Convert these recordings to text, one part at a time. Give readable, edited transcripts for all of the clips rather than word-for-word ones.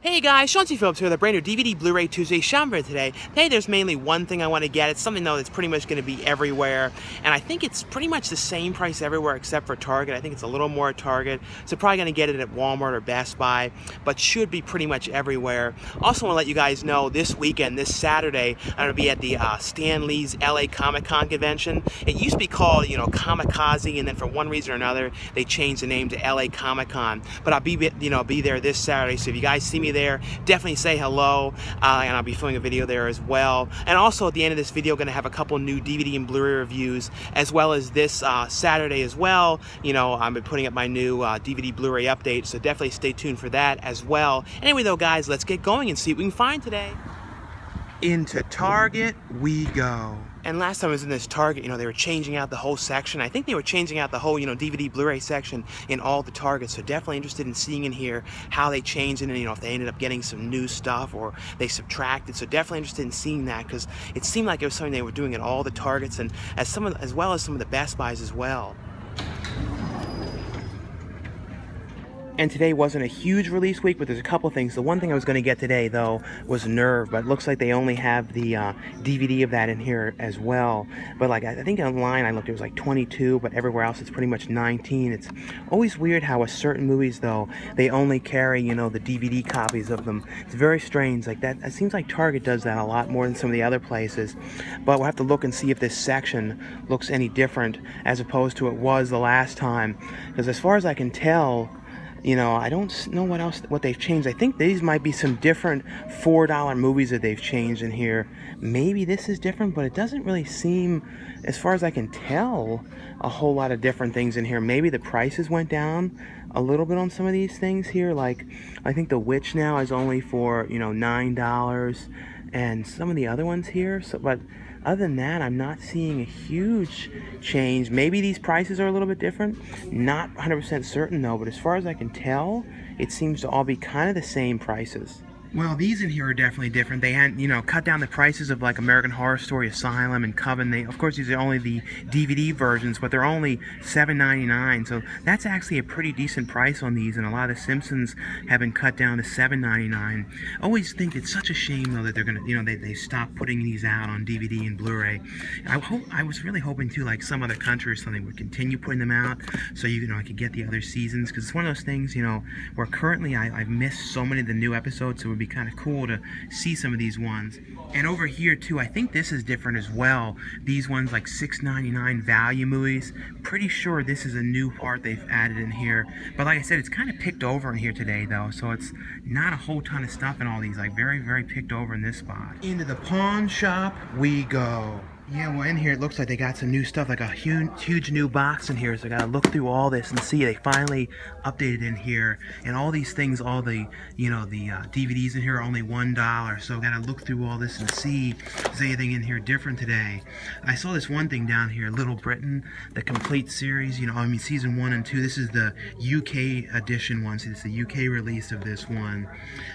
Hey guys, Shaun Phillips here with a brand new DVD Blu-ray Tuesday Shaun video today. Today there's mainly one thing I want to get. It's something though that's pretty much going to be everywhere, and I think it's pretty much the same price everywhere except for Target. I think it's a little more at Target, so probably going to get it at Walmart or Best Buy, but should be pretty much everywhere. Also want to let you guys know this weekend, this Saturday, I'm going to be at the Stan Lee's LA Comic-Con convention. It used to be called, Kamikaze, and then for one reason or another, they changed the name to LA Comic-Con. But I'll be there this Saturday, so if you guys see me there, definitely say hello, and I'll be filming a video there as well. And also at the end of this video, going to have a couple new DVD and Blu-ray reviews, as well as this Saturday as well. I've been putting up my new DVD Blu-ray update, so definitely stay tuned for that as well. Anyway though guys, let's get going and see what we can find today. Into Target we go. And last time I was in this Target, they were changing out the whole section. I think they were changing out the whole, DVD, Blu-ray section in all the Targets. So definitely interested in seeing in here how they changed it, and if they ended up getting some new stuff or they subtracted. So definitely interested in seeing that, because it seemed like it was something they were doing at all the Targets, and as well as some of the Best Buys as well. And today wasn't a huge release week, but there's a couple things. The one thing I was going to get today, though, was Nerve, but it looks like they only have the DVD of that in here as well. But I think online I looked, it was like 22, but everywhere else it's pretty much 19. It's always weird how with certain movies, though, they only carry, the DVD copies of them. It's very strange. Like that, it seems like Target does that a lot more than some of the other places. But we'll have to look and see if this section looks any different as opposed to it was the last time. Because as far as I can tell, I don't know what they've changed. I think these might be some different $4 movies that they've changed in here. Maybe this is different, but it doesn't really seem, as far as I can tell, a whole lot of different things in here. Maybe the prices went down a little bit on some of these things here. Like, I think The Witch now is only for, $9, and some of the other ones here. But other than that, I'm not seeing a huge change. Maybe these prices are a little bit different. Not 100% certain though, but as far as I can tell, it seems to all be kind of the same prices. Well, these in here are definitely different. They had, cut down the prices of like American Horror Story Asylum and Coven. Of course, these are only the DVD versions, but they're only $7.99. So that's actually a pretty decent price on these. And a lot of the Simpsons have been cut down to $7.99. I always think it's such a shame though that they're gonna, they stopped putting these out on DVD and Blu-ray. I was really hoping too, like some other country or something would continue putting them out, so I could get the other seasons. Because it's one of those things, where currently I've missed so many of the new episodes. So it would be kind of cool to see some of these ones. And over here too, I think this is different as well. These ones like $6.99 value movies. Pretty sure this is a new part they've added in here. But like I said, it's kind of picked over in here today though, so it's not a whole ton of stuff in all these. Like very, very picked over in this spot. Into the pawn shop we go. Yeah, well, in here it looks like they got some new stuff, like a huge new box in here. So I gotta look through all this and see. They finally updated in here, and all these things, all the DVDs in here are only $1. So I gotta look through all this and see if there's anything in here different today. I saw this one thing down here, Little Britain, the complete series. Season 1 and 2. This is the UK edition one. So it's the UK release of this one.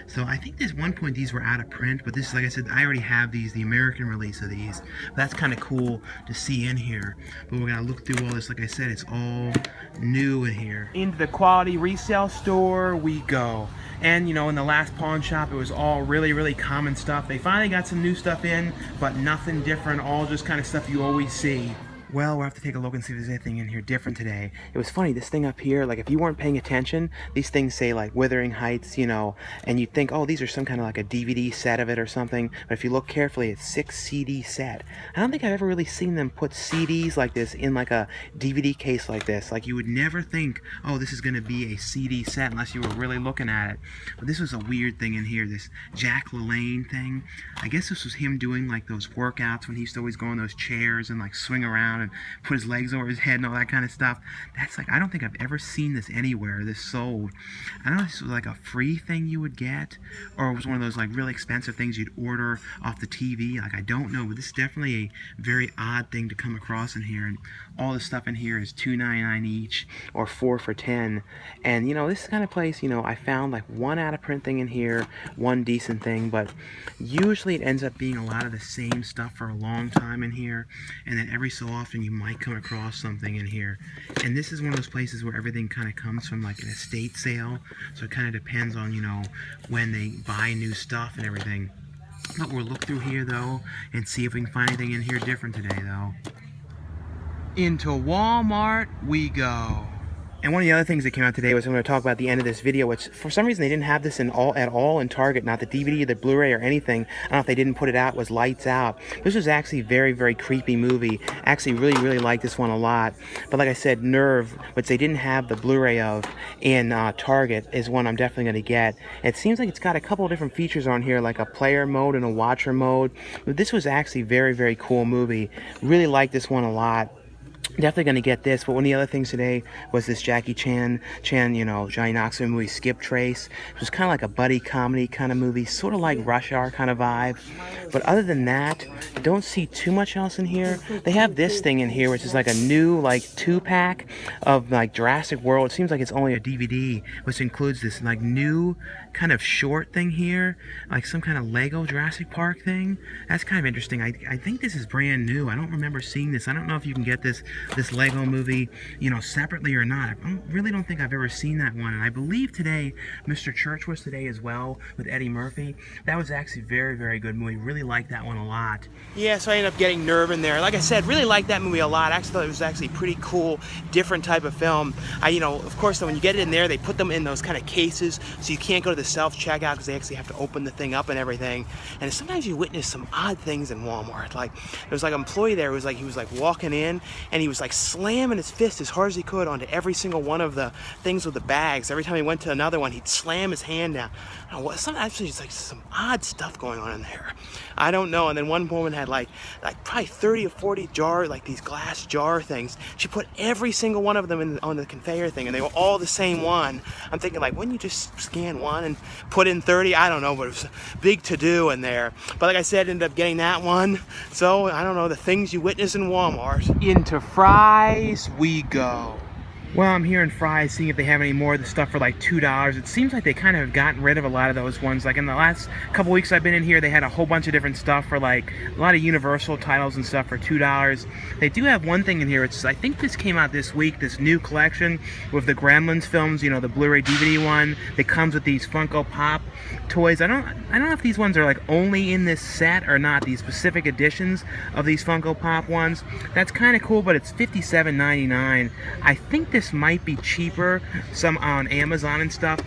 So I think there's one point these were out of print, but this is, like I said, I already have these, the American release of these. That's kind of cool to see in here. But we're gonna look through all this. Like I said, it's all new in here. Into the quality resale store we go. And in the last pawn shop it was all really, really common stuff. They finally got some new stuff in, but nothing different, all just kind of stuff you always see. Well, we'll have to take a look and see if there's anything in here different today. It was funny, this thing up here, like if you weren't paying attention, these things say like Wuthering Heights, and you'd think, oh, these are some kind of like a DVD set of it or something. But if you look carefully, it's 6 CD set. I don't think I've ever really seen them put CDs like this in like a DVD case like this. Like you would never think, oh, this is going to be a CD set unless you were really looking at it. But this was a weird thing in here, this Jack LaLanne thing. I guess this was him doing like those workouts when he used to always go on those chairs and like swing around and put his legs over his head and all that kind of stuff. That's like, I don't think I've ever seen this anywhere, this sold. I don't know if this was like a free thing you would get, or it was one of those like really expensive things you'd order off the TV. Like, I don't know, but this is definitely a very odd thing to come across in here. And all the stuff in here is $2.99 each, or 4 for $10. And this kind of place, I found like one out of print thing in here, one decent thing, but usually it ends up being a lot of the same stuff for a long time in here. And then every so often often you might come across something in here. And this is one of those places where everything kind of comes from like an estate sale. So it kind of depends on, you know, when they buy new stuff and everything. But we'll look through here though and see if we can find anything in here different today though. Into Walmart we go. And one of the other things that came out today was I'm going to talk about the end of this video, which for some reason they didn't have this at all in Target, not the DVD, the Blu-ray, or anything. I don't know if they didn't put it out, was Lights Out. This was actually a very, very creepy movie. Actually really liked this one a lot. But like I said, Nerve, which they didn't have the Blu-ray of in Target, is one I'm definitely going to get. It seems like it's got a couple of different features on here, like a player mode and a watcher mode. But this was actually a very cool movie. Really liked this one a lot. Definitely going to get this. But one of the other things today was this Jackie Chan, you know, Johnny Knoxville movie, Skip Trace. It was kind of like a buddy comedy kind of movie, sort of like Rush Hour kind of vibe. But other than that, I don't see too much else in here. They have this thing in here, which is like a new, like, 2-pack of, like, Jurassic World. It seems like it's only a DVD, which includes this, like, new kind of short thing here, like some kind of Lego Jurassic Park thing. That's kind of interesting. I think this is brand new. I don't remember seeing this. I don't know if you can get this Lego movie, you know, separately or not. I really don't think I've ever seen that one. And I believe today, Mr. Church was today as well with Eddie Murphy. That was actually a very good movie. Really liked that one a lot. Yeah, so I ended up getting Nerve in there. Like I said, really liked that movie a lot. I actually thought it was actually a pretty cool, different type of film. You know, of course, when you get it in there, they put them in those kind of cases, so you can't go to the self-checkout because they actually have to open the thing up and everything. And sometimes you witness some odd things in Walmart. Like, there was like an employee there who was like, he was like walking in and he was like slamming his fist as hard as he could onto every single one of the things with the bags. Every time he went to another one, he'd slam his hand down. I don't know, actually just like some odd stuff going on in there. I don't know. And then one woman had like probably 30 or 40 jar, like these glass jar things. She put every single one of them on the conveyor thing, and they were all the same one. I'm thinking, like, wouldn't you just scan one and put in 30? I don't know, but it was a big to-do in there. But like I said, ended up getting that one. So I don't know, the things you witness in Walmart. Into Fry's we go. Well, I'm here in Fry's, seeing if they have any more of the stuff for like $2. It seems like they kind of have gotten rid of a lot of those ones. Like in the last couple weeks I've been in here, they had a whole bunch of different stuff for like a lot of Universal titles and stuff for $2. They do have one thing in here. It's, I think this came out this week, this new collection with the Gremlins films, you know, the Blu-ray DVD one that comes with these Funko Pop toys. I don't know if these ones are like only in this set or not, these specific editions of these Funko Pop ones. That's kind of cool, but it's $57.99. I think this might be cheaper, some on Amazon and stuff.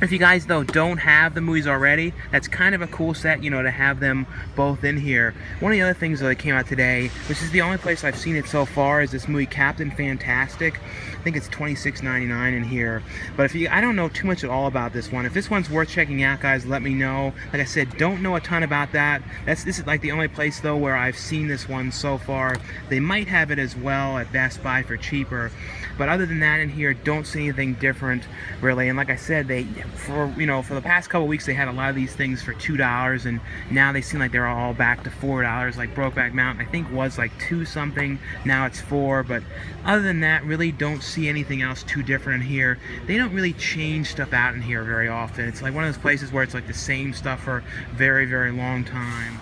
If you guys, though, don't have the movies already, that's kind of a cool set, you know, to have them both in here. One of the other things that came out today, which is the only place I've seen it so far, is this movie Captain Fantastic. I think it's $26.99 in here. But if you, I don't know too much at all about this one. If this one's worth checking out, guys, let me know. Like I said, don't know a ton about that. This is like the only place, though, where I've seen this one so far. They might have it as well at Best Buy for cheaper. But other than that in here, don't see anything different, really. And like I said, for the past couple weeks, they had a lot of these things for $2, and now they seem like they're all back to $4. Like Brokeback Mountain, I think was like $2 something. Now it's $4. But other than that, really don't see anything else too different in here. They don't really change stuff out in here very often. It's like one of those places where it's like the same stuff for a very long time.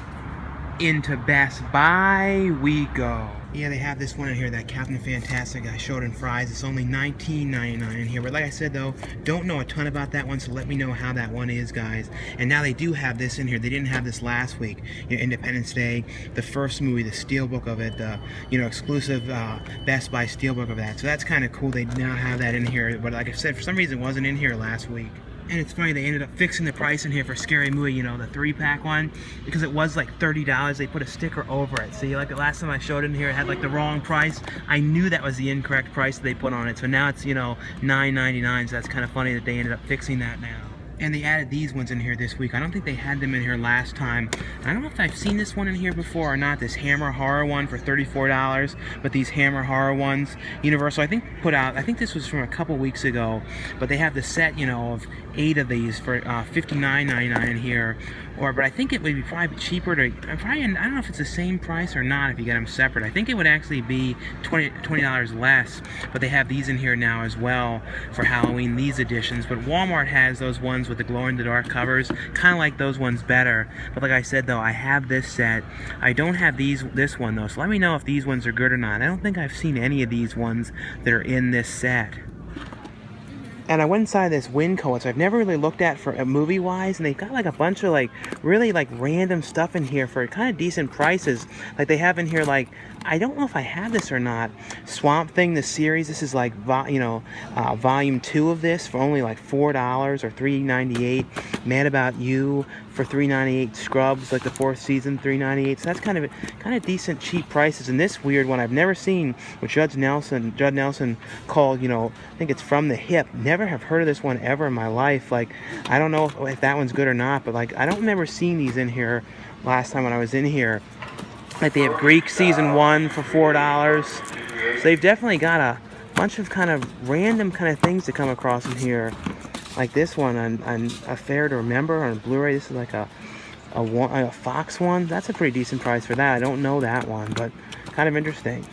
Into Best Buy we go. Yeah, they have this one in here, that Captain Fantastic I showed in Fry's. It's only $19.99 in here. But like I said, though, don't know a ton about that one, so let me know how that one is, guys. And now they do have this in here. They didn't have this last week. You know, Independence Day, the first movie, the steelbook of it, the exclusive Best Buy steelbook of that. So that's kind of cool. They now have that in here. But like I said, for some reason, it wasn't in here last week. And it's funny, they ended up fixing the price in here for Scary Movie, you know, the 3-pack one, because it was like $30. They put a sticker over it. See, like the last time I showed it in here, it had like the wrong price. I knew that was the incorrect price that they put on it. So now it's, you know, $9.99. So that's kind of funny that they ended up fixing that now. And they added these ones in here this week. I don't think they had them in here last time. I don't know if I've seen this one in here before or not, this Hammer Horror one for $34. But these Hammer Horror ones, Universal, I think put out, I think this was from a couple weeks ago. But they have the set, you know, of 8 of these for $59.99 in here. But I think it would be probably cheaper to, I don't know if it's the same price or not if you get them separate. I think it would actually be $20 less. But they have these in here now as well for Halloween, these editions. But Walmart has those ones with the glow-in-the-dark covers. Kind of like those ones better. But like I said, though, I have this set. I don't have this one, though, so let me know if these ones are good or not. I don't think I've seen any of these ones that are in this set. And I went inside this Winco, which I've never really looked at for movie-wise, and they've got like a bunch of like really like random stuff in here for kind of decent prices. Like they have in here like, I don't know if I have this or not, Swamp Thing, the series. This is like volume 2 of this for only like $4 or $3.98. Mad About You for $3.98. Scrubs, like the 4th season, $3.98. So that's kind of decent cheap prices. And this weird one I've never seen, which Judd Nelson called, I think it's From the Hip. Never have heard of this one ever in my life. Like, I don't know if that one's good or not, but like I don't remember seeing these in here last time when I was in here. Like they have Greek season 1 for $4. So they've definitely got a bunch of kind of random kind of things to come across in here. Like this one on Affair to Remember on Blu-ray. This is like a Fox one. That's a pretty decent price for that. I don't know that one, but kind of interesting.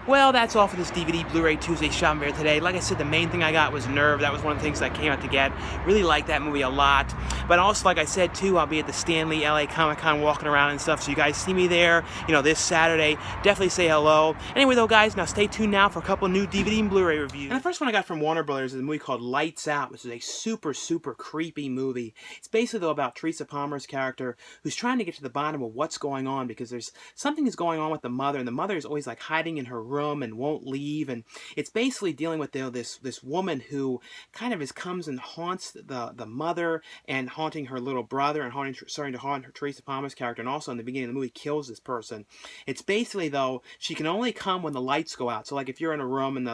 Well, that's all for this DVD Blu-ray Tuesday shopping video today. Like I said, the main thing I got was Nerve. That was one of the things that I came out to get. Really liked that movie a lot. But also, like I said, too, I'll be at the Stanley LA Comic-Con walking around and stuff. So you guys see me there, this Saturday. Definitely say hello. Anyway, though, guys, now stay tuned now for a couple new DVD and Blu-ray reviews. And the first one I got from Warner Brothers is a movie called Lights Out, which is a super, super creepy movie. It's basically, though, about Teresa Palmer's character who's trying to get to the bottom of what's going on because there's something is going on with the mother, and the mother is always like hiding in her room and won't leave. And it's basically dealing with this woman who kind of comes and haunts the mother and haunting her little brother and starting to haunt her Teresa Palmer's character, and also in the beginning of the movie kills this person. It's basically, though, she can only come when the lights go out. So like if you're in a room and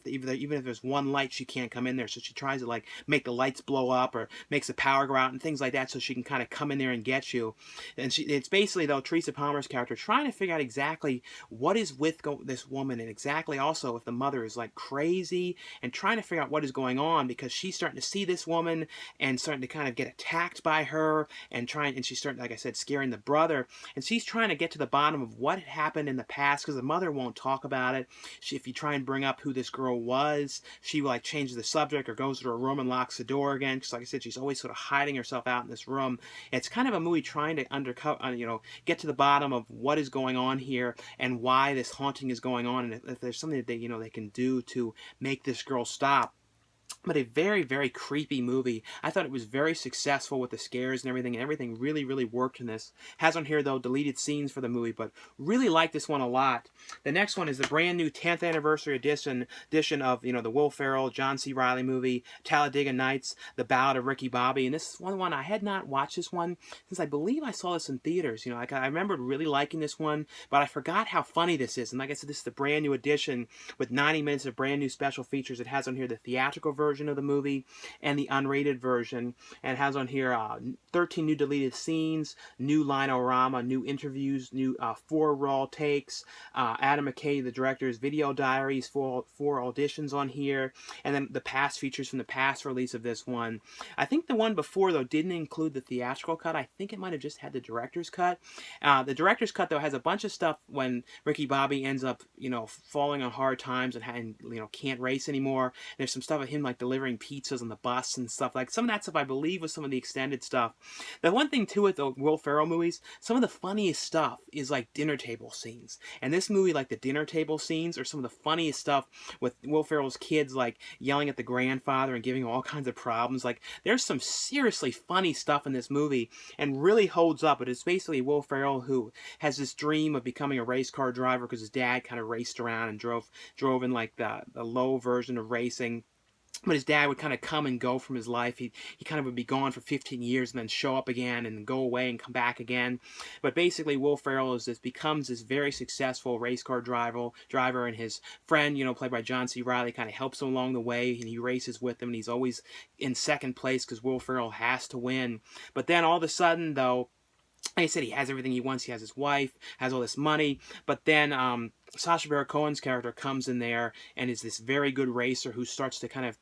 even if there's one light, she can't come in there. So she tries to like make the lights blow up or makes the power go out and things like that so she can kind of come in there and get you. And it's basically, though, Teresa Palmer's character trying to figure out exactly what is with this woman, and exactly also if the mother is like crazy, and trying to figure out what is going on because she's starting to see this woman and starting to kind of get attacked by her and she's starting, like I said, scaring the brother, and she's trying to get to the bottom of what had happened in the past because the mother won't talk about it. If you try and bring up who this girl was, she like changes the subject or goes to her room and locks the door again because, like I said, she's always sort of hiding herself out in this room. It's kind of a movie trying to get to the bottom of what is going on here and why this haunting is going on, and if there's something that they can do to make this girl stop. But a very, very creepy movie. I thought it was very successful with the scares and everything. Everything really, really worked in this. Has on here, though, deleted scenes for the movie, but really like this one a lot. The next one is the brand new 10th anniversary edition of, the Will Ferrell, John C. Reilly movie, Talladega Nights, The Ballad of Ricky Bobby. And this is one I had not watched this one since I believe I saw this in theaters. I remembered really liking this one, but I forgot how funny this is. And like I said, this is the brand new edition with 90 minutes of brand new special features. It has on here the theatrical version of the movie and the unrated version, and it has on here 13 new deleted scenes, new linorama, new interviews, new 4 raw takes, Adam McKay, the director's video diaries, 4 auditions on here, and then the past features from the past release of this one. I think the one before, though, didn't include the theatrical cut. I think it might have just had the director's cut. The director's cut, though, has a bunch of stuff when Ricky Bobby ends up, falling on hard times and can't race anymore. There's some stuff of him like delivering pizzas on the bus and stuff. Like some of that stuff, I believe, was some of the extended stuff. The one thing too with the Will Ferrell movies, some of the funniest stuff is like dinner table scenes. And this movie, like the dinner table scenes, are some of the funniest stuff with Will Ferrell's kids like yelling at the grandfather and giving him all kinds of problems. Like there's some seriously funny stuff in this movie and really holds up. But it's basically Will Ferrell who has this dream of becoming a race car driver because his dad kind of raced around and drove in like the low version of racing. But his dad would kind of come and go from his life. He kind of would be gone for 15 years and then show up again and go away and come back again. But basically, Will Ferrell becomes this very successful race car driver, and his friend, played by John C. Reilly, kind of helps him along the way, and he races with him, and he's always in second place because Will Ferrell has to win. But then all of a sudden, though, like I said, he has everything he wants. He has his wife, has all this money, but then Sacha Baron Cohen's character comes in there and is this very good racer who starts to kind of,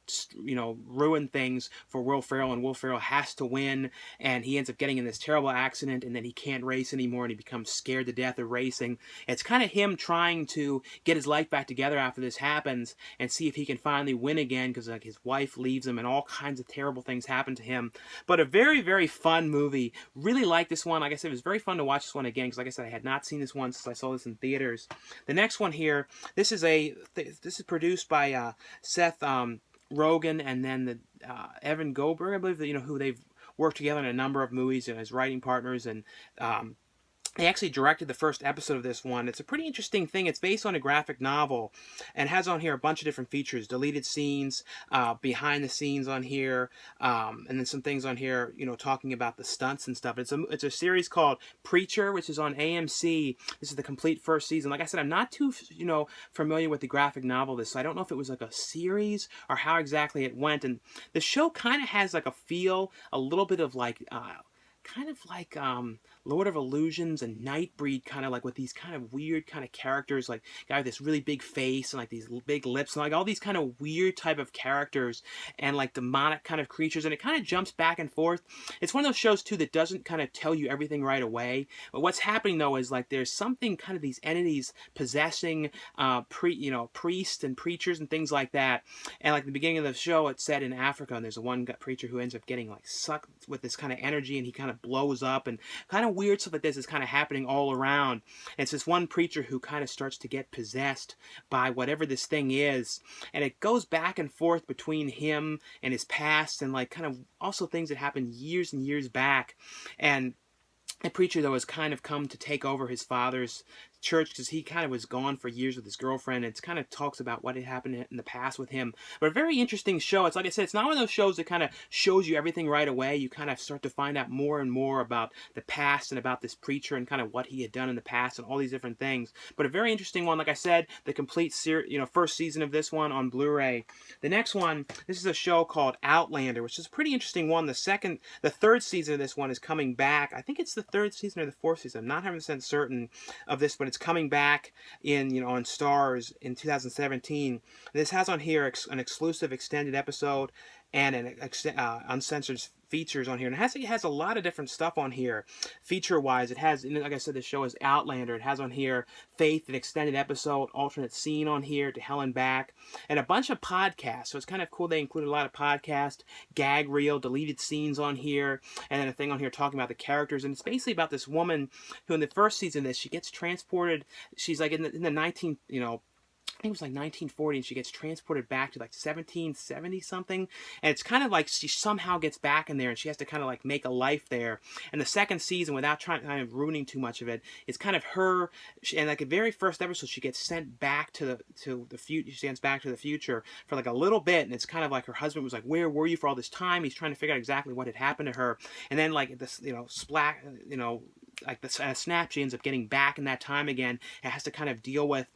ruin things for Will Ferrell, and Will Ferrell has to win, and he ends up getting in this terrible accident, and then he can't race anymore, and he becomes scared to death of racing. It's kind of him trying to get his life back together after this happens and see if he can finally win again, because like his wife leaves him and all kinds of terrible things happen to him. But a very, very fun movie. Really like this one. Like I said, it was very fun to watch this one again, because like I said, I had not seen this one since I saw this in theaters. The next one here, this is produced by Seth Rogen, and then Evan Goldberg, I believe, that who they've worked together in a number of movies and as writing partners, and they actually directed the first episode of this one. It's a pretty interesting thing. It's based on a graphic novel and has on here a bunch of different features, deleted scenes, behind the scenes on here, and then some things on here, talking about the stunts and stuff. It's a series called Preacher, which is on AMC. This is the complete first season. Like I said, I'm not too, familiar with the graphic novel of this, so I don't know if it was like a series or how exactly it went. And the show kind of has like a feel, a little bit of like, kind of like Lord of Illusions and Nightbreed, kind of like with these kind of weird kind of characters, like guy with this really big face and like these big lips and like all these kind of weird type of characters and like demonic kind of creatures, and it kind of jumps back and forth. It's one of those shows too that doesn't kind of tell you everything right away, but what's happening though is like there's something, kind of these entities possessing priests and preachers and things like that. And like the beginning of the show, it's set in Africa, and there's a one preacher who ends up getting like sucked with this kind of energy, and he kind of blows up, and kind of weird stuff like this is kind of happening all around. And it's this one preacher who kind of starts to get possessed by whatever this thing is, and it goes back and forth between him and his past, and like kind of also things that happened years and years back. And the preacher, though, has kind of come to take over his father's church because he kind of was gone for years with his girlfriend. It kind of talks about what had happened in the past with him. But a very interesting show. It's like I said, it's not one of those shows that kind of shows you everything right away. You kind of start to find out more and more about the past and about this preacher and kind of what he had done in the past and all these different things. But a very interesting one. Like I said, the complete first season of this one on Blu-ray. The next one, this is a show called Outlander, which is a pretty interesting one. The third season of this one is coming back. I think it's the third season or the fourth season. I'm not 100% certain of this, but it's coming back on Stars in 2017. This has on here an exclusive extended episode and an uncensored features on here, and it has a lot of different stuff on here feature wise. It has, like I said, the show is Outlander. It has on here Faith, an extended episode, alternate scene on here, To Hell and Back, and a bunch of podcasts. So it's kind of cool. They include a lot of podcast, gag reel, deleted scenes on here, and then a thing on here talking about the characters. And it's basically about this woman who in the first season of this, she gets transported. She's like in the 19, I think it was like 1940, and she gets transported back to like 1770 something, and it's kind of like she somehow gets back in there, and she has to kind of like make a life there. And the second season, without kind of ruining too much of it, it's kind of her, and like the very first episode, she gets sent back to the future. She sends back to the future for like a little bit, and it's kind of like her husband was like, "Where were you for all this time?" He's trying to figure out exactly what had happened to her, and then like this, splat, like the snap, she ends up getting back in that time again. It has to kind of deal with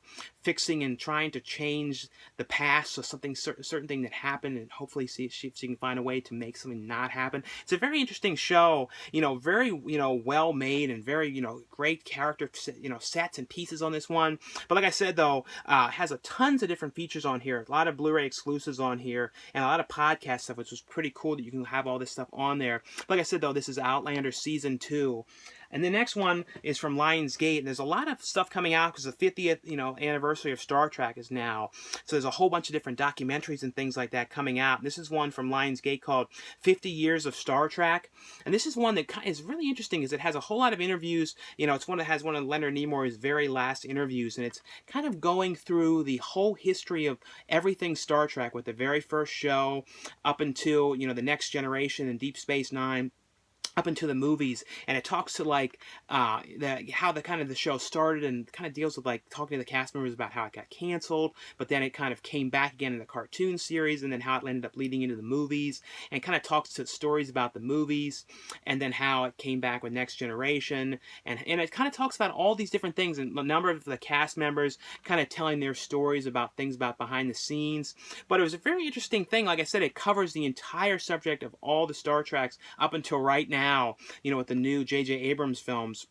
fixing and trying to change the past, so something certain thing that happened, and hopefully see if she can find a way to make something not happen. It's a very interesting show, very well made, and very great character sets and pieces on this one. But like I said though, has tons of different features on here, a lot of Blu-ray exclusives on here, and a lot of podcast stuff, which was pretty cool that you can have all this stuff on there. But like I said though, this is Outlander season 2. And the next one is from Lionsgate, and there's a lot of stuff coming out because the 50th, anniversary of Star Trek is now. So there's a whole bunch of different documentaries and things like that coming out. And this is one from Lionsgate called 50 Years of Star Trek. And this is one that is really interesting, is it has a whole lot of interviews. It's one that has one of Leonard Nimoy's very last interviews, and it's kind of going through the whole history of everything Star Trek, with the very first show up until, the Next Generation and Deep Space Nine, up into the movies. And it talks to like how the kind of the show started, and kind of deals with like talking to the cast members about how it got canceled, but then it kind of came back again in the cartoon series, and then how it ended up leading into the movies, and kind of talks to stories about the movies, and then how it came back with Next Generation, and it kind of talks about all these different things, and a number of the cast members kind of telling their stories about things about behind the scenes. But it was a very interesting thing. Like I said, it covers the entire subject of all the Star Treks up until right now, with the new J.J. Abrams films.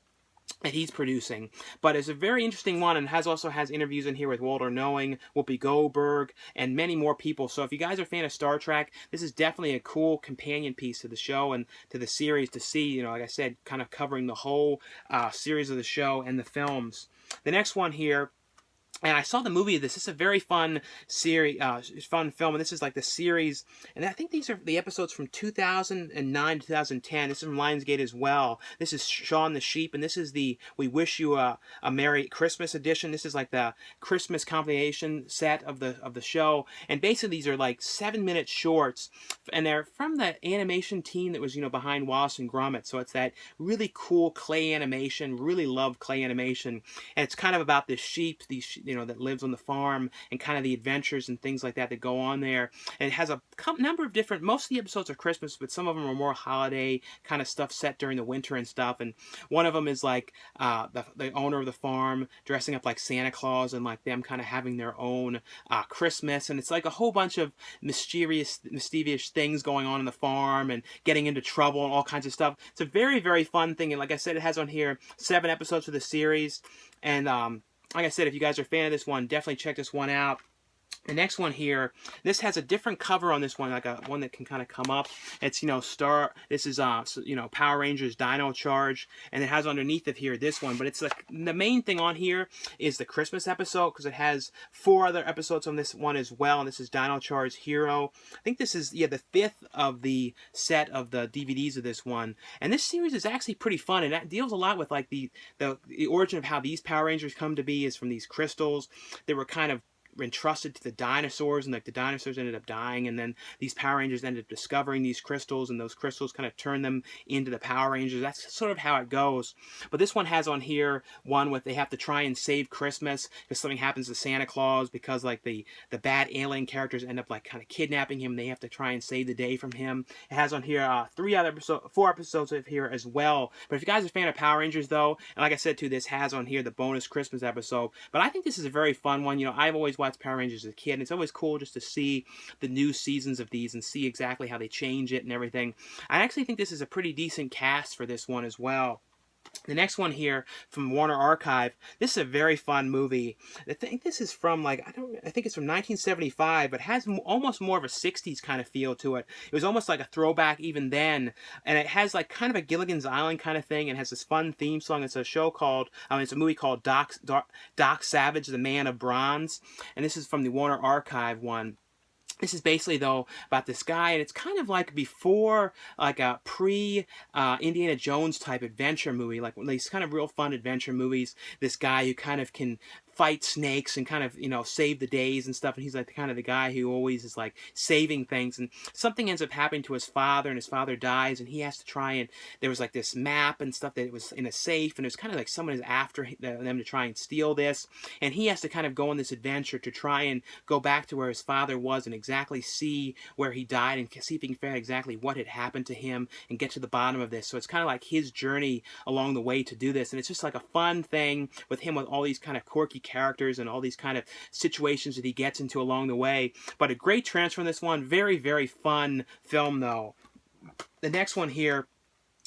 that he's producing. But it's a very interesting one, and also has interviews in here with Walter Knowing, Whoopi Goldberg, and many more people. So if you guys are a fan of Star Trek, this is definitely a cool companion piece to the show and to the series to see, you know, like I said, kind of covering the whole series of the show and the films. The next one here, and I saw the movie of this. This is a very fun series, fun film, and this is like the series. And I think these are the episodes from 2009 to 2010. This is from Lionsgate as well. This is Shaun the Sheep, and this is the We Wish You a Merry Christmas edition. This is like the Christmas compilation set of the show. And basically, these are like 7-minute shorts, and they're from the animation team that was, you know, behind Wallace and Gromit. So it's that really cool clay animation. Really love clay animation, and it's kind of about this sheep, you know, that lives on the farm, and kind of the adventures and things like that that go on there. And it has a number of different, most of the episodes are Christmas, but some of them are more holiday kind of stuff set during the winter and stuff. And one of them is like the owner of the farm dressing up like Santa Claus, and like them kind of having their own Christmas. And it's like a whole bunch of mischievous things going on in the farm and getting into trouble and all kinds of stuff. It's a very, very fun thing. And like I said, it has on here 7 episodes for the series. And like I said, if you guys are a fan of this one, definitely check this one out. The next one here, this has a different cover on this one, like a one that can kind of come up. It's, you know, this is you know, Power Rangers Dino Charge, and it has underneath it here this one. But it's like the main thing on here is the Christmas episode, because it has 4 other episodes on this one as well. And this is Dino Charge Hero. I think this is, yeah, the 5th of the set of the DVDs of this one. And this series is actually pretty fun, and that deals a lot with like the origin of how these Power Rangers come to be is from these crystals that were kind of entrusted to the dinosaurs, and like the dinosaurs ended up dying, and then these Power Rangers ended up discovering these crystals, and those crystals kind of turned them into the Power Rangers. That's sort of how it goes. But this one has on here one with they have to try and save Christmas because something happens to Santa Claus, because like the bad alien characters end up like kind of kidnapping him, and they have to try and save the day from him. It has on here 4 episodes of here as well. But if you guys are a fan of Power Rangers though, and like I said too, this has on here the bonus Christmas episode. But I think this is a very fun one. You know, I've always watched Power Rangers as a kid, and it's always cool just to see the new seasons of these and see exactly how they change it and everything. I actually think this is a pretty decent cast for this one as well. The next one here from Warner Archive. This is a very fun movie. I think this is from like I think it's from 1975, but has almost more of a 60s kind of feel to it. It was almost like a throwback even then, and it has like kind of a Gilligan's Island kind of thing, and has this fun theme song. It's a show called it's a movie called Doc Savage, the Man of Bronze, and this is from the Warner Archive one. This is basically, though, about this guy, and it's kind of like before, like a pre-Indiana Jones type adventure movie, like these kind of real fun adventure movies. This guy who kind of can fight snakes and kind of, you know, save the days and stuff, and he's like kind of the guy who always is like saving things, and something ends up happening to his father, and his father dies, and he has to try, and there was like this map and stuff that it was in a safe, and it was kind of like someone is after them to try and steal this, and he has to kind of go on this adventure to try and go back to where his father was and exactly see where he died and see if he can figure out exactly what had happened to him and get to the bottom of this. So it's kind of like his journey along the way to do this, and it's just like a fun thing with him with all these kind of quirky characters and all these kind of situations that he gets into along the way. But a great transfer in this one. Very, very fun film though. The next one here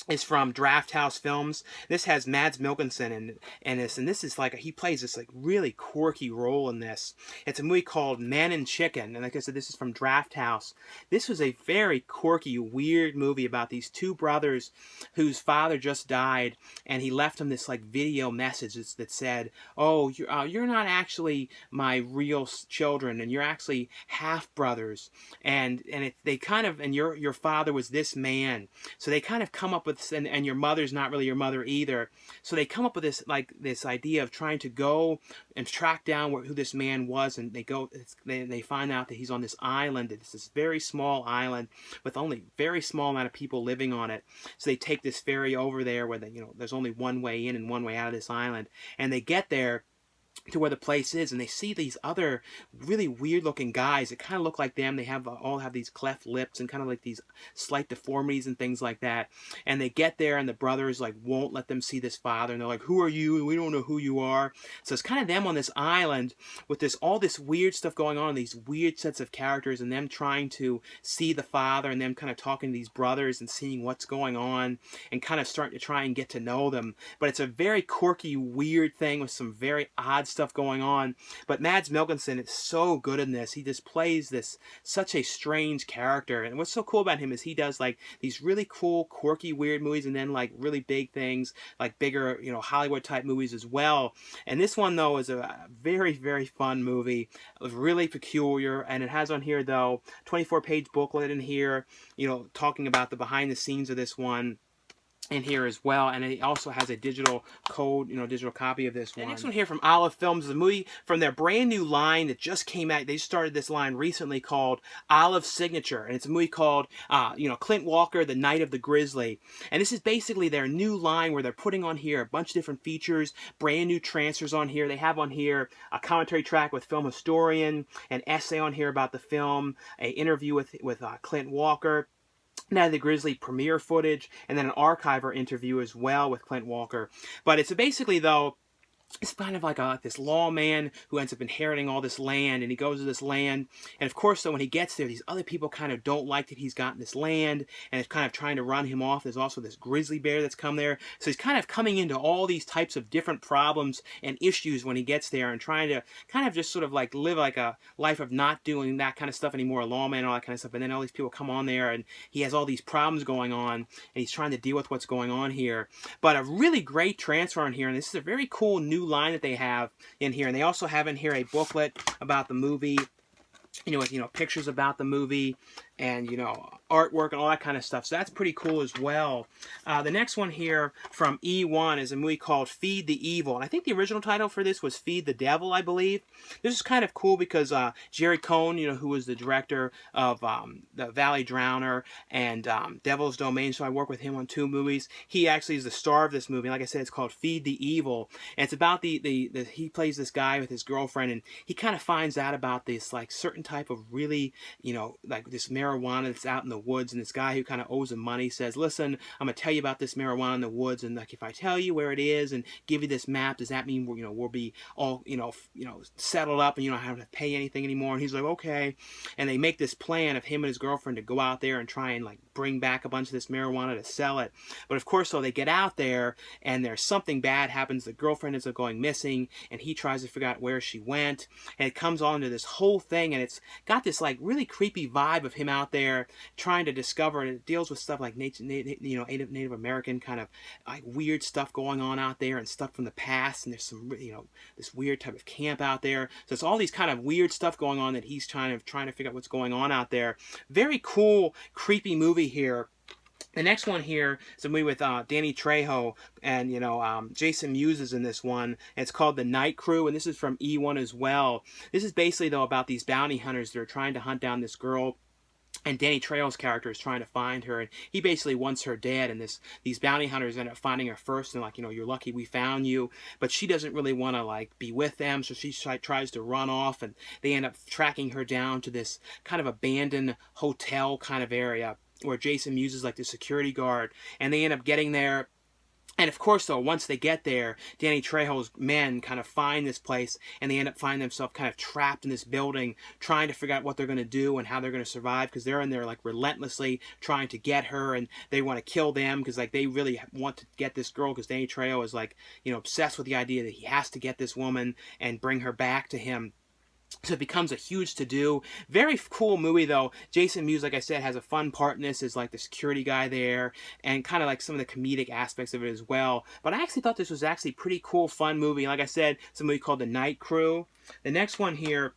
is from Draft House Films. This has Mads Mikkelsen in this, and this is like he plays this like really quirky role in this. It's a movie called Man and Chicken, and like I said, this is from Draft House. This was a very quirky, weird movie about these 2 brothers whose father just died, and he left them this like video message that said, "Oh, you're not actually my real children, and you're actually half brothers, and they kind of, and your father was this man." So they kind of come up with, and your mother's not really your mother either. So they come up with this idea of trying to go and track down who this man was, and they find out that he's on this island. It's this very small island with only very small amount of people living on it. So they take this ferry over there where there's only one way in and one way out of this island, and they get there. to where the place is, and they see these other really weird looking guys that kind of look like them. They have all have these cleft lips and kind of like these slight deformities and things like that. And they get there, and the brothers like won't let them see this father, and they're like, who are you? And we don't know who you are. So it's kind of them on this island with this all this weird stuff going on, these weird sets of characters, and them trying to see the father, and them kind of talking to these brothers and seeing what's going on, and kind of starting to try and get to know them. But it's a very quirky, weird thing with some very odd stuff going on. But Mads Mikkelsen is so good in this. He just plays this such a strange character. And what's so cool about him is he does like these really cool, quirky, weird movies, and then like really big things, like bigger, you know, Hollywood type movies as well. And this one though is a very, very fun movie. It was really peculiar, and it has on here though 24-page booklet in here, you know, talking about the behind the scenes of this one in here as well, and it also has a digital code, you know, digital copy of this one. The next one here from Olive Films is a movie from their brand new line that just came out. They started this line recently called Olive Signature, and it's a movie called, you know, Clint Walker, The Night of the Grizzly. And this is basically their new line where they're putting on here a bunch of different features, brand new transfers on here. They have on here a commentary track with film historian, an essay on here about the film, an interview with Clint Walker, Night of the Grizzly premiere footage, and then an archiver interview as well with Clint Walker. But it's basically, though, it's kind of like this lawman who ends up inheriting all this land, and he goes to this land, and of course, so when he gets there, these other people kind of don't like that he's gotten this land, and it's kind of trying to run him off. There's also this grizzly bear that's come there, so he's kind of coming into all these types of different problems and issues when he gets there, and trying to kind of just sort of like live like a life of not doing that kind of stuff anymore, a lawman and all that kind of stuff. And then all these people come on there, and he has all these problems going on, and he's trying to deal with what's going on here. But a really great transfer in here, and this is a very cool new line that they have in here. And they also have in here a booklet about the movie, you know, with, you know, pictures about the movie and, you know, artwork and all that kind of stuff. So that's pretty cool as well. The next one here from E1 is a movie called Feed the Evil. And I think the original title for this was Feed the Devil, I believe. This is kind of cool because Jerry Cohn, you know, who was the director of The Valley Drowner and Devil's Domain, so I work with him on 2 movies. He actually is the star of this movie. Like I said, it's called Feed the Evil. And it's about he plays this guy with his girlfriend, and he kind of finds out about this, like, certain type of really, you know, like this marijuana that's out in the woods, and this guy who kind of owes him money says, listen, I'm gonna tell you about this marijuana in the woods, and like if I tell you where it is and give you this map, does that mean we'll be all settled up and you don't have to pay anything anymore? And he's like, okay. And they make this plan of him and his girlfriend to go out there and try and like bring back a bunch of this marijuana to sell it. But of course, so they get out there, and there's something bad happens. The girlfriend ends up going missing, and he tries to figure out where she went, and it comes on to this whole thing, and it's got this like really creepy vibe of him out there trying to discover, and it deals with stuff like Native American kind of like weird stuff going on out there, and stuff from the past, and there's some, you know, this weird type of camp out there. So it's all these kind of weird stuff going on that he's trying to figure out what's going on out there. Very cool, creepy movie here. The next one here is a movie with Danny Trejo and, you know, Jason Mewes is in this one. And it's called The Night Crew, and this is from E1 as well. This is basically, though, about these bounty hunters that are trying to hunt down this girl. And Danny Trejo's character is trying to find her, and he basically wants her dead. And these bounty hunters end up finding her first, and like, you know, you're lucky we found you. But she doesn't really want to like be with them, so she tries to run off, and they end up tracking her down to this kind of abandoned hotel kind of area where Jason Mewes is like the security guard, and they end up getting there. And of course, though, once they get there, Danny Trejo's men kind of find this place, and they end up finding themselves kind of trapped in this building, trying to figure out what they're going to do and how they're going to survive, because they're in there like relentlessly trying to get her, and they want to kill them because like they really want to get this girl, because Danny Trejo is like, you know, obsessed with the idea that he has to get this woman and bring her back to him. So it becomes a huge to-do. Very cool movie, though. Jason Mewes, like I said, has a fun part in this as like the security guy there, and kind of like some of the comedic aspects of it as well. But I actually thought this was actually a pretty cool, fun movie. Like I said, it's a movie called The Night Crew. The next one here,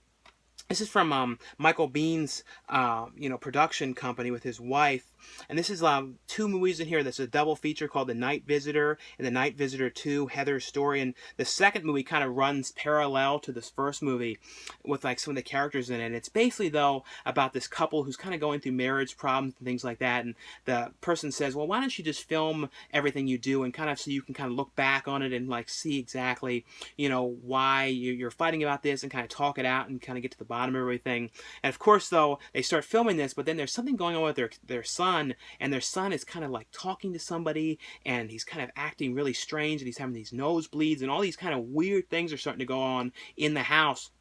this is from Michael Bean's, production company with his wife. And this is 2 movies in here. There's a double feature called The Night Visitor and The Night Visitor 2, Heather's Story. And the second movie kind of runs parallel to this first movie with like some of the characters in it. And it's basically, though, about this couple who's kind of going through marriage problems and things like that. And the person says, well, why don't you just film everything you do, and kind of so you can kind of look back on it and like see exactly, you know, why you're fighting about this, and kind of talk it out and kind of get to the bottom of everything. And of course, though, they start filming this, but then there's something going on with their son, and their son is kind of like talking to somebody, and he's kind of acting really strange, and he's having these nosebleeds, and all these kind of weird things are starting to go on in the house.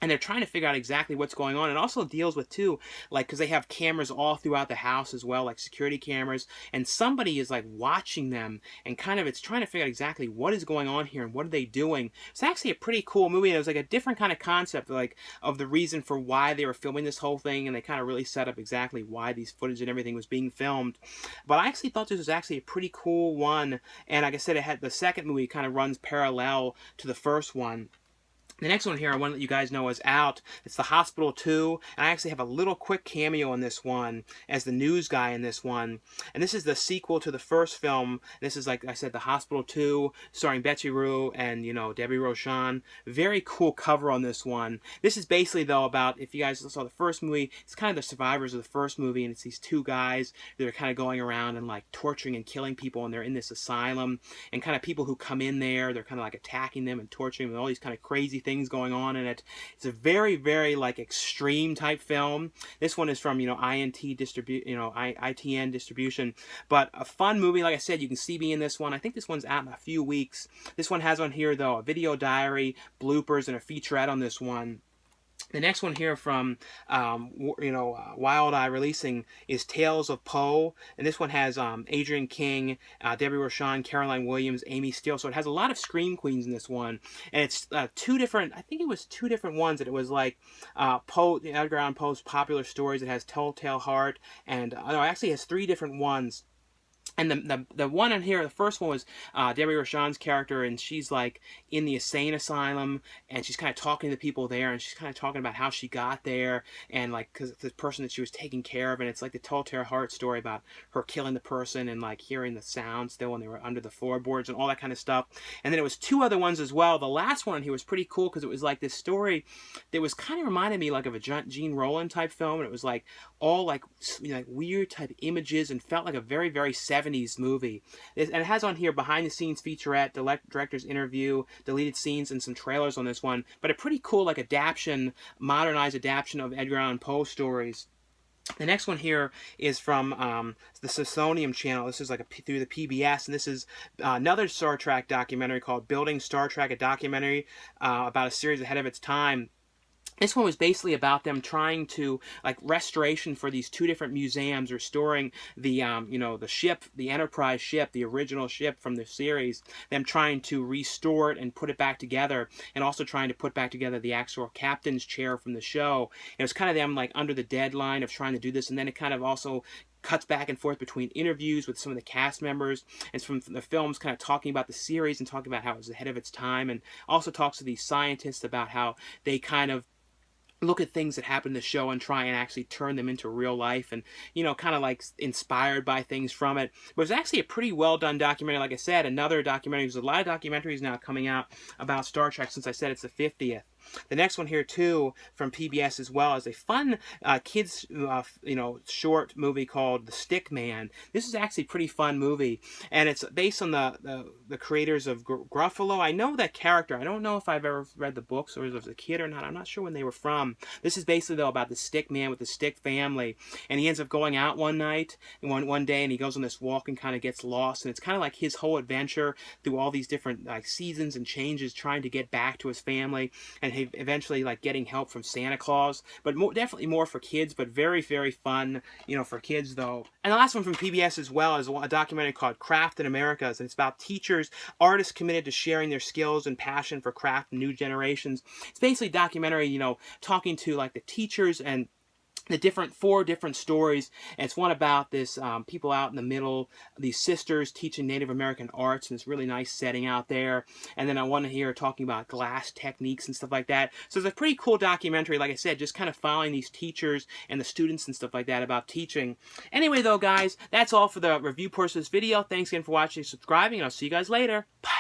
And they're trying to figure out exactly what's going on. It also deals with, too, like, because they have cameras all throughout the house as well, like security cameras, and somebody is like watching them, and kind of it's trying to figure out exactly what is going on here and what are they doing. It's actually a pretty cool movie, and it was like a different kind of concept, like, of the reason for why they were filming this whole thing, and they kind of really set up exactly why these footage and everything was being filmed. But I actually thought this was actually a pretty cool one, and like I said, it had the second movie kind of runs parallel to the first one. The next one here, I want to let you guys know, is out. It's The Hospital 2, and I actually have a little quick cameo in this one as the news guy in this one. And this is the sequel to the first film. This is, like I said, The Hospital 2, starring Betsy Rue and, you know, Debbie Rochon. Very cool cover on this one. This is basically, though, about, if you guys saw the first movie, it's kind of the survivors of the first movie, and it's these 2 guys that are kind of going around and, like, torturing and killing people, and they're in this asylum, and kind of people who come in there, they're kind of, like, attacking them and torturing them, and all these kind of crazy things going on in it. It's a very, very like extreme type film. This one is from, you know, ITN distribution, but a fun movie. Like I said, you can see me in this one. I think this one's out in a few weeks. This one has on here, though, a video diary, bloopers, and a featurette on this one. The next one here from, Wild Eye Releasing is Tales of Poe, and this one has Adrienne King, Debbie Rochon, Caroline Williams, Amy Steele. So it has a lot of scream queens in this one, and it's 2 different. I think it was 2 different ones. That it was like Poe, Edgar Allan Poe's popular stories. It has Telltale Heart, and actually has 3 different ones. And the one on here, the first one was Debbie Rochon's character, and she's like in the insane asylum, and she's kind of talking to the people there, and she's kind of talking about how she got there, and like because the person that she was taking care of, and it's like the Telltale Heart story about her killing the person and like hearing the sound still when they were under the floorboards and all that kind of stuff. And then it was 2 other ones as well. The last one on here was pretty cool because it was like this story that was kind of reminded me like of a Gene Roland type film, and it was like all like weird type images and felt like a very, very 70s movie. And it has on here behind the scenes featurette, director's interview, deleted scenes, and some trailers on this one. But a pretty cool like modernized adaptation of Edgar Allan Poe stories. The next one here is from the Smithsonian Channel. This is like through the PBS, and this is another Star Trek documentary called Building Star Trek, a documentary about a series ahead of its time. This one was basically about them trying to, like, restoration for these 2 different museums, restoring the, the ship, the Enterprise ship, the original ship from the series, them trying to restore it and put it back together, and also trying to put back together the actual captain's chair from the show. And it was kind of them, like, under the deadline of trying to do this, and then it kind of also cuts back and forth between interviews with some of the cast members and from the films kind of talking about the series and talking about how it was ahead of its time, and also talks to these scientists about how they kind of look at things that happen in the show and try and actually turn them into real life, and kind of like inspired by things from it. But it's actually a pretty well done documentary. Like I said, another documentary. There's a lot of documentaries now coming out about Star Trek since I said it's the 50th. The next one here too from PBS as well is a fun kids short movie called The Stick Man. This is actually a pretty fun movie, and it's based on the creators of Gruffalo. I know that character. I don't know if I've ever read the books or as a kid or not. I'm not sure when they were from. This is basically though about the Stick Man with the Stick family, and he ends up going out one night one day, and he goes on this walk and kind of gets lost, and it's kind of like his whole adventure through all these different like seasons and changes, trying to get back to his family, and he eventually like getting help from Santa Claus. But definitely more for kids, but very, very fun, for kids though. And the last one from PBS as well is a documentary called Craft in Americas, and it's about teachers, artists committed to sharing their skills and passion for craft in new generations. It's basically a documentary, talking to like the teachers and the four different stories. And it's one about this people out in the middle, these sisters teaching Native American arts in this really nice setting out there. And then I want to hear talking about glass techniques and stuff like that. So it's a pretty cool documentary, like I said, just kind of following these teachers and the students and stuff like that about teaching. Anyway though, guys, that's all for the review portion of this video. Thanks again for watching and subscribing, and I'll see you guys later. Bye.